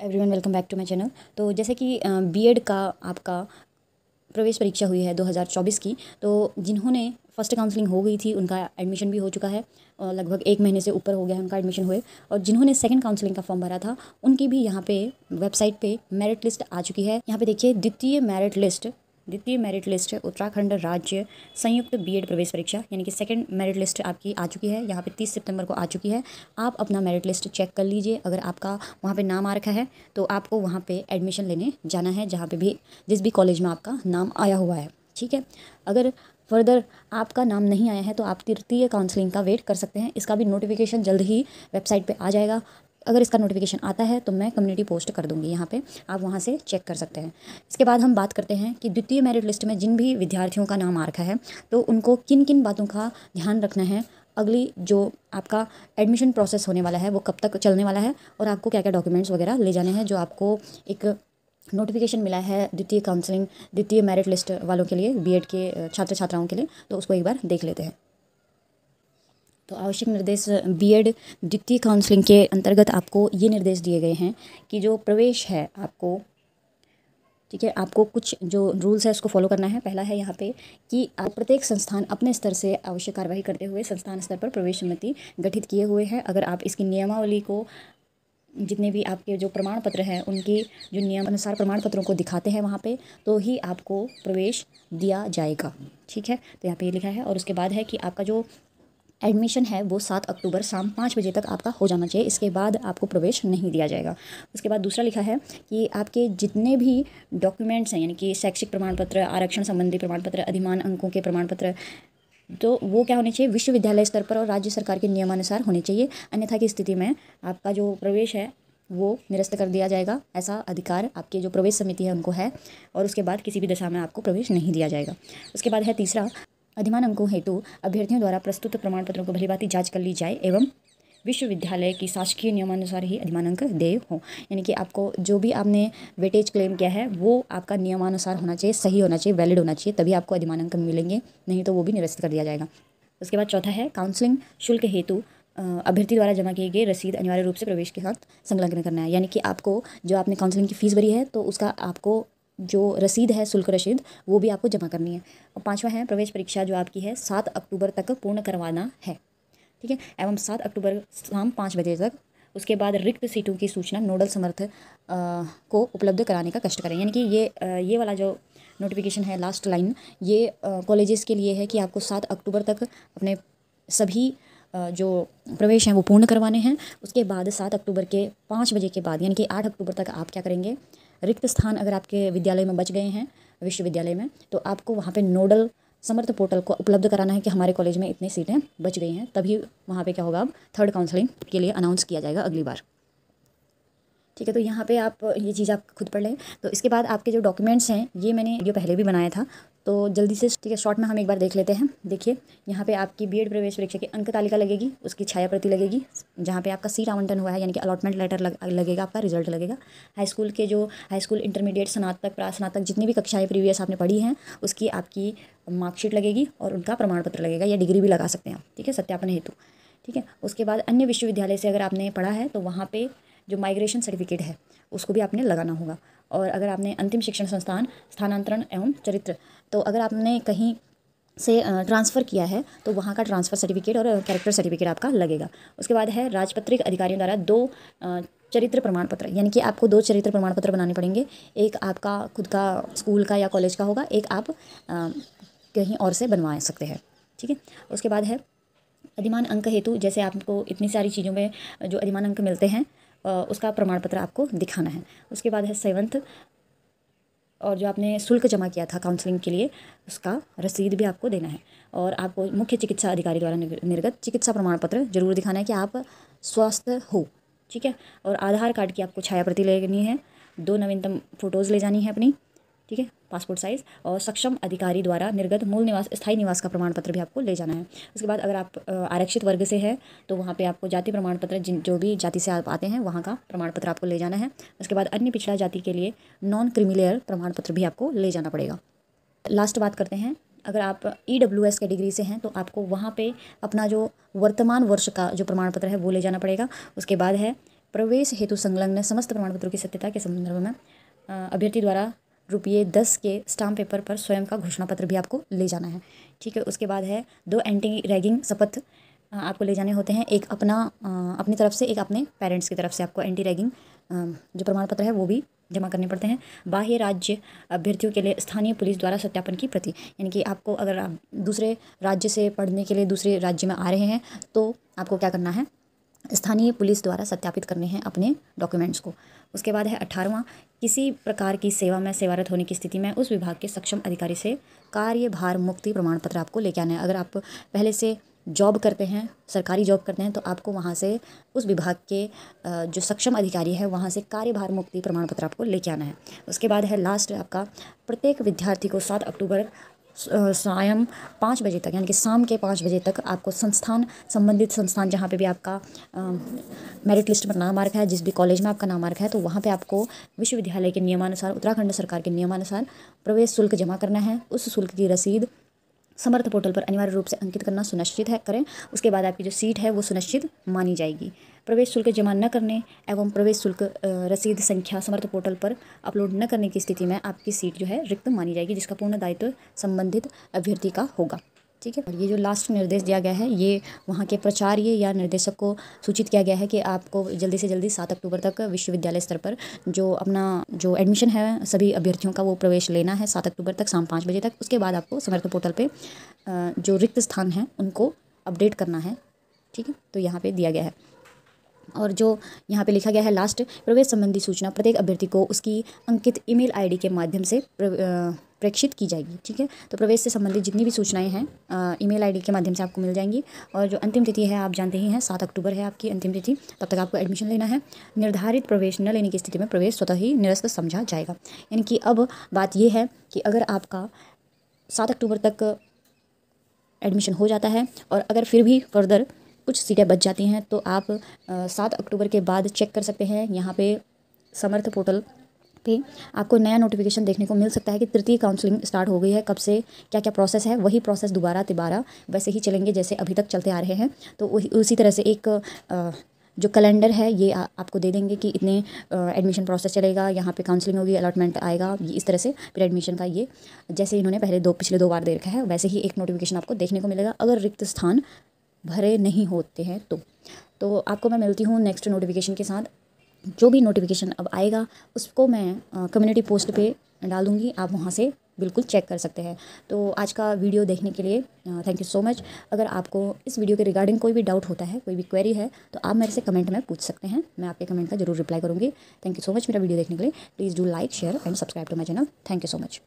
Everyone welcome back to my channel. तो जैसे कि बीएड का आपका प्रवेश परीक्षा हुई है 2024 की, तो जिन्होंने फर्स्ट काउंसलिंग हो गई थी उनका एडमिशन भी हो चुका है और लगभग 1 महीने से ऊपर हो गया है उनका एडमिशन हुए। और जिन्होंने सेकंड काउंसलिंग का फॉर्म भरा था उनकी भी यहाँ पे वेबसाइट पे मेरिट लिस्ट आ चुकी है। यहाँ पे देखिए द्वितीय मेरिट लिस्ट उत्तराखंड राज्य संयुक्त बीएड प्रवेश परीक्षा यानी कि सेकंड मेरिट लिस्ट आपकी आ चुकी है। यहाँ पे 30 सितंबर को आ चुकी है। आप अपना मेरिट लिस्ट चेक कर लीजिए। अगर आपका वहाँ पे नाम आ रखा है तो आपको वहाँ पे एडमिशन लेने जाना है, जहाँ पे भी जिस भी कॉलेज में आपका नाम आया हुआ है। ठीक है, अगर फर्दर आपका नाम नहीं आया है तो आप तृतीय काउंसलिंग का वेट कर सकते हैं। इसका भी नोटिफिकेशन जल्द ही वेबसाइट पे आ जाएगा। अगर इसका नोटिफिकेशन आता है तो मैं कम्युनिटी पोस्ट कर दूंगी, यहाँ पे आप वहाँ से चेक कर सकते हैं। इसके बाद हम बात करते हैं कि द्वितीय मेरिट लिस्ट में जिन भी विद्यार्थियों का नाम आ रखा है तो उनको किन किन बातों का ध्यान रखना है। अगली जो आपका एडमिशन प्रोसेस होने वाला है वो कब तक चलने वाला है और आपको क्या क्या डॉक्यूमेंट्स वगैरह ले जाने हैं, जो आपको एक नोटिफिकेशन मिला है द्वितीय मेरिट लिस्ट वालों के लिए, बीएड के छात्र छात्राओं के लिए, तो उसको एक बार देख लेते हैं। तो आवश्यक निर्देश बीएड द्वितीय काउंसलिंग के अंतर्गत आपको ये निर्देश दिए गए हैं कि जो प्रवेश है आपको, ठीक है, आपको कुछ जो रूल्स है उसको फॉलो करना है। पहला है यहाँ पे कि आप प्रत्येक संस्थान अपने स्तर से आवश्यक कार्रवाई करते हुए संस्थान स्तर पर प्रवेश समिति गठित किए हुए हैं। अगर आप इसकी नियमावली को, जितने भी आपके जो प्रमाण पत्र हैं उनकी जो नियम अनुसार प्रमाण पत्रों को दिखाते हैं वहाँ पे, तो ही आपको प्रवेश दिया जाएगा। ठीक है, तो यहाँ पे ये लिखा है। और उसके बाद है कि आपका जो एडमिशन है वो 7 अक्टूबर शाम 5 बजे तक आपका हो जाना चाहिए। इसके बाद आपको प्रवेश नहीं दिया जाएगा। उसके बाद दूसरा लिखा है कि आपके जितने भी डॉक्यूमेंट्स हैं, यानी कि शैक्षिक प्रमाण पत्र, आरक्षण संबंधी प्रमाण पत्र, अधिमान अंकों के प्रमाण पत्र, तो वो क्या होने चाहिए, विश्वविद्यालय स्तर पर और राज्य सरकार के नियमानुसार होने चाहिए। अन्यथा की स्थिति में आपका जो प्रवेश है वो निरस्त कर दिया जाएगा। ऐसा अधिकार आपके जो प्रवेश समिति है उनको है। और उसके बाद किसी भी दशा में आपको प्रवेश नहीं दिया जाएगा। उसके बाद है तीसरा, अधिमान अंकों हेतु अभ्यर्थियों द्वारा प्रस्तुत प्रमाण पत्रों को भलीभांति जांच कर ली जाए एवं विश्वविद्यालय की शासकीय नियमानुसार ही अधिमान अंक देय हो। यानी कि आपको जो भी आपने वेटेज क्लेम किया है वो आपका नियमानुसार होना चाहिए, सही होना चाहिए, वैलिड होना चाहिए, तभी आपको अधिमान अंक मिलेंगे, नहीं तो वो भी निरस्त कर दिया जाएगा। उसके बाद चौथा है, काउंसलिंग शुल्क हेतु अभ्यर्थी द्वारा जमा किए गए रसीद अनिवार्य रूप से प्रवेश के साथ संलग्न करना है। यानी कि आपको जो आपने काउंसलिंग की फ़ीस भरी है तो उसका आपको जो रसीद है, शुल्क रसीद, वो भी आपको जमा करनी है। और पांचवा है, प्रवेश परीक्षा जो आपकी है 7 अक्टूबर तक पूर्ण करवाना है। ठीक है, एवं 7 अक्टूबर शाम 5 बजे तक। उसके बाद रिक्त सीटों की सूचना नोडल समर्थ को उपलब्ध कराने का कष्ट करें। यानी कि ये वाला जो नोटिफिकेशन है, लास्ट लाइन, ये कॉलेजेस के लिए है कि आपको 7 अक्टूबर तक अपने सभी जो प्रवेश हैं वो पूर्ण करवाने हैं। उसके बाद 7 अक्टूबर के 5 बजे के बाद, यानी कि 8 अक्टूबर तक आप क्या करेंगे, रिक्त स्थान अगर आपके विद्यालय में बच गए हैं, विश्वविद्यालय में, तो आपको वहाँ पे नोडल समर्थ पोर्टल को उपलब्ध कराना है कि हमारे कॉलेज में इतनी सीटें बच गई हैं। तभी वहाँ पे क्या होगा, अब थर्ड काउंसलिंग के लिए अनाउंस किया जाएगा अगली बार। ठीक है, तो यहाँ पे आप ये चीज़ आप खुद पढ़ लें। तो इसके बाद आपके जो डॉक्यूमेंट्स हैं, ये मैंने वीडियो पहले भी बनाया था, तो जल्दी से, ठीक है, शॉर्ट में हम एक बार देख लेते हैं। देखिए, यहाँ पे आपकी बीएड प्रवेश परीक्षा की अंक तालिका लगेगी, उसकी छाया प्रति लगेगी, जहाँ पे आपका सीट आवंटन हुआ है, यानी कि अलॉटमेंट लेटर लगेगा, आपका रिजल्ट लगेगा। हाई स्कूल इंटरमीडिएट स्नातक स्नातक जितनी भी कक्षाएँ प्रीवियस आपने पढ़ी हैं उसकी आपकी मार्कशीट लगेगी और उनका प्रमाण पत्र लगेगा, या डिग्री भी लगा सकते हैं आप, ठीक है, सत्यापन हेतु। ठीक है, उसके बाद अन्य विश्वविद्यालय से अगर आपने पढ़ा है तो वहाँ पे जो माइग्रेशन सर्टिफिकेट है उसको भी आपने लगाना होगा। और अगर आपने अंतिम शिक्षण संस्थान स्थानांतरण एवं चरित्र, तो अगर आपने कहीं से ट्रांसफ़र किया है तो वहाँ का ट्रांसफ़र सर्टिफिकेट और कैरेक्टर सर्टिफिकेट आपका लगेगा। उसके बाद है, राजपत्रित अधिकारियों द्वारा 2 चरित्र प्रमाण पत्र, यानी कि आपको 2 चरित्र प्रमाण पत्र बनाने पड़ेंगे। एक आपका खुद का स्कूल का या कॉलेज का होगा, एक आप कहीं और से बनवा सकते हैं। ठीक है, उसके बाद है अधिमान अंक हेतु, जैसे आपको इतनी सारी चीज़ों में जो अधिमान अंक मिलते हैं उसका प्रमाण पत्र आपको दिखाना है। उसके बाद है 7th, और जो आपने शुल्क जमा किया था काउंसलिंग के लिए उसका रसीद भी आपको देना है। और आपको मुख्य चिकित्सा अधिकारी द्वारा निर्गत चिकित्सा प्रमाण पत्र जरूर दिखाना है कि आप स्वस्थ हो। ठीक है, और आधार कार्ड की आपको छाया प्रति लेनी है, 2 नवीनतम फ़ोटोज़ ले जानी है अपनी, ठीक है, पासपोर्ट साइज़, और सक्षम अधिकारी द्वारा निर्गत मूल निवास स्थायी निवास का प्रमाण पत्र भी आपको ले जाना है। उसके बाद अगर आप आरक्षित वर्ग से है तो वहाँ पे आपको जाति प्रमाण पत्र, जो भी जाति से आप आते हैं वहाँ का प्रमाण पत्र आपको ले जाना है। उसके बाद अन्य पिछड़ा जाति के लिए नॉन क्रीमीलेयर प्रमाण पत्र भी आपको ले जाना पड़ेगा। लास्ट बात करते हैं, अगर आप EWS कैटेगरी से हैं तो आपको वहाँ पे अपना जो वर्तमान वर्ष का जो प्रमाण पत्र है वो ले जाना पड़ेगा। उसके बाद है प्रवेश हेतु संलग्न समस्त प्रमाण पत्रों की सत्यता के संदर्भ में अभ्यर्थी द्वारा ₹10 के स्टाम्प पेपर पर स्वयं का घोषणा पत्र भी आपको ले जाना है। ठीक है, उसके बाद है 2 एंटी रैगिंग शपथ आपको ले जाने होते हैं। एक अपनी तरफ से, एक अपने पेरेंट्स की तरफ से आपको एंटी रैगिंग जो प्रमाण पत्र है वो भी जमा करने पड़ते हैं। बाह्य राज्य अभ्यर्थियों के लिए स्थानीय पुलिस द्वारा सत्यापन की प्रति, यानी कि आपको अगर आप दूसरे राज्य से पढ़ने के लिए दूसरे राज्य में आ रहे हैं तो आपको क्या करना है, स्थानीय पुलिस द्वारा सत्यापित करने हैं अपने डॉक्यूमेंट्स को। उसके बाद है 18वां, किसी प्रकार की सेवा में सेवारत होने की स्थिति में उस विभाग के सक्षम अधिकारी से कार्यभार मुक्ति प्रमाण पत्र आपको लेके आना है। अगर आप पहले से जॉब करते हैं, सरकारी जॉब करते हैं, तो आपको वहाँ से उस विभाग के जो सक्षम अधिकारी है वहाँ से कार्यभार मुक्ति प्रमाण पत्र आपको लेके आना है। उसके बाद है लास्ट आपका, प्रत्येक विद्यार्थी को 7 अक्टूबर सायं 5 बजे तक, यानी कि शाम के 5 बजे तक आपको संबंधित संस्थान जहाँ पे भी आपका मेरिट लिस्ट पर नाम आ रखा है, जिस भी कॉलेज में आपका नाम आ रखा है, तो वहाँ पे आपको विश्वविद्यालय के नियमानुसार, उत्तराखंड सरकार के नियमानुसार प्रवेश शुल्क जमा करना है। उस शुल्क की रसीद समर्थ पोर्टल पर अनिवार्य रूप से अंकित करना सुनिश्चित करें। उसके बाद आपकी जो सीट है वो सुनिश्चित मानी जाएगी। प्रवेश शुल्क जमा न करने एवं प्रवेश शुल्क रसीद संख्या समर्थ पोर्टल पर अपलोड न करने की स्थिति में आपकी सीट जो है रिक्त मानी जाएगी, जिसका पूर्ण दायित्व संबंधित अभ्यर्थी का होगा। ठीक है, और ये जो लास्ट निर्देश दिया गया है ये वहाँ के प्राचार्य या निर्देशक को सूचित किया गया है कि आपको जल्दी से जल्दी 7 अक्टूबर तक विश्वविद्यालय स्तर पर जो अपना जो एडमिशन है सभी अभ्यर्थियों का वो प्रवेश लेना है 7 अक्टूबर तक शाम 5 बजे तक। उसके बाद आपको समर्थ पोर्टल पे जो रिक्त स्थान हैं उनको अपडेट करना है। ठीक है, तो यहाँ पे दिया गया है। और जो यहाँ पे लिखा गया है लास्ट, प्रवेश संबंधी सूचना प्रत्येक अभ्यर्थी को उसकी अंकित ईमेल आईडी के माध्यम से प्रेषित की जाएगी। ठीक है, तो प्रवेश से संबंधित जितनी भी सूचनाएं हैं ईमेल आईडी के माध्यम से आपको मिल जाएंगी। और जो अंतिम तिथि है आप जानते ही हैं, 7 अक्टूबर है आपकी अंतिम तिथि, तब तक आपको एडमिशन लेना है। निर्धारित प्रवेश न लेने की स्थिति में प्रवेश स्वतः ही निरस्त समझा जाएगा। यानी कि अब बात यह है कि अगर आपका 7 अक्टूबर तक एडमिशन हो जाता है और अगर फिर भी फर्दर कुछ सीटें बच जाती हैं तो आप 7 अक्टूबर के बाद चेक कर सकते हैं। यहाँ पे समर्थ पोर्टल पे आपको नया नोटिफिकेशन देखने को मिल सकता है कि तृतीय काउंसलिंग स्टार्ट हो गई है। कब से क्या क्या प्रोसेस है, वही प्रोसेस दोबारा तिबारा वैसे ही चलेंगे जैसे अभी तक चलते आ रहे हैं। तो उसी तरह से एक जो कैलेंडर है ये आपको दे देंगे कि इतने एडमिशन प्रोसेस चलेगा, यहाँ पे काउंसलिंग होगी, अलॉटमेंट आएगा, इस तरह से फिर एडमिशन का ये जैसे इन्होंने पिछले 2 बार दे रखा है वैसे ही एक नोटिफिकेशन आपको देखने को मिलेगा। अगर रिक्त स्थान भरे नहीं होते हैं तो आपको मैं मिलती हूँ नेक्स्ट नोटिफिकेशन के साथ। जो भी नोटिफिकेशन अब आएगा उसको मैं कम्युनिटी पोस्ट पे डाल दूँगी, आप वहाँ से बिल्कुल चेक कर सकते हैं। तो आज का वीडियो देखने के लिए थैंक यू सो मच। अगर आपको इस वीडियो के रिगार्डिंग कोई भी डाउट होता है, कोई भी क्वेरी है, तो आप मेरे से कमेंट में पूछ सकते हैं, मैं आपके कमेंट का जरूर रिप्लाई करूँगी। थैंक यू सो मच मेरा वीडियो देखने के लिए। Please do like, share and subscribe to my channel. Thank you so much.